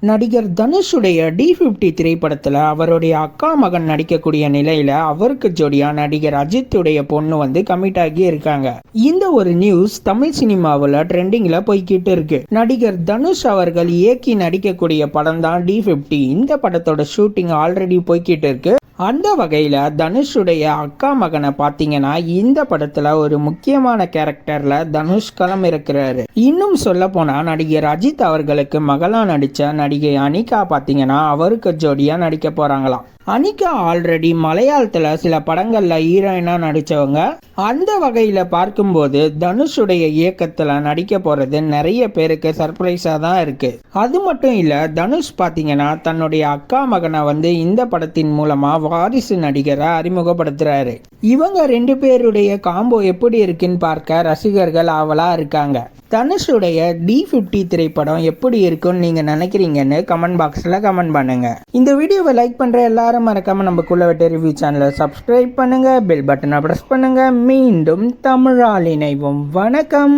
நடிகர் தனுஷுடைய D50 திரைப்படத்தில் அவருடைய அக்கா மகன் நடிக்கக்கூடிய நிலையில் அவருக்கு ஜோடியா நடிகர் அஜித்துடைய பொண்ணு கமிட் ஆகி இருக்காங்க. இந்த ஒரு நியூஸ் தமிழ் சினிமாவில் ட்ரெண்டிங்கில் போய்கிட்டு இருக்கு. நடிகர் தனுஷ் அவர்கள் இயக்கி நடிக்கக்கூடிய படம் தான் D50. இந்த படத்தோட ஷூட்டிங் ஆல்ரெடி போய்கிட்டு இருக்கு. அந்த வகையில் தனுஷுடைய அக்கா மகனை பார்த்தீங்கன்னா இந்த படத்தில் ஒரு முக்கியமான கேரக்டரில் தனுஷ் களம் இருக்கிறாரு. இன்னும் சொல்ல போனால் நடிகர் அஜித் அவர்களுக்கு மகளாக நடித்த நடிகை அனிகா பார்த்தீங்கன்னா அவருக்கு ஜோடியாக நடிக்க போகிறாங்களாம். அனிகா ஆல்ரெடி மலையாளத்தில் சில படங்களில் ஹீரோயினாக நடித்தவங்க. அந்த வகையில் பார்க்கும்போது தனுஷுடைய இயக்கத்தில் நடிக்க போகிறது நிறைய பேருக்கு சர்ப்ரைஸாக தான் இருக்குது. அது மட்டும் இல்லை, தனுஷ் பார்த்தீங்கன்னா தன்னுடைய அக்கா மகனை இந்த படத்தின் மூலமாக வாரிசு நடிகரை அறிமுகப்படுத்துகிறாரு. இவங்க ரெண்டு பேருடைய காம்போ எப்படி இருக்குன்னு பார்க்க ரசிகர்கள் ஆவலாக இருக்காங்க. தனுஷுடைய D50 திரைப்படம் எப்படி இருக்குன்னு நீங்கள் நினைக்கிறீங்கன்னு கமெண்ட் பாக்ஸில் கமெண்ட் பண்ணுங்க. இந்த வீடியோவை லைக் பண்ணுற எல்லாரும் மறக்காம நம்ம குள்ளவெட்டு ரிவ்யூ சேனலை சப்ஸ்கிரைப் பண்ணுங்க, பெல் பட்டனை ப்ரெஸ் பண்ணுங்க. மீண்டும் தமிழால் இணைவோம். வணக்கம்.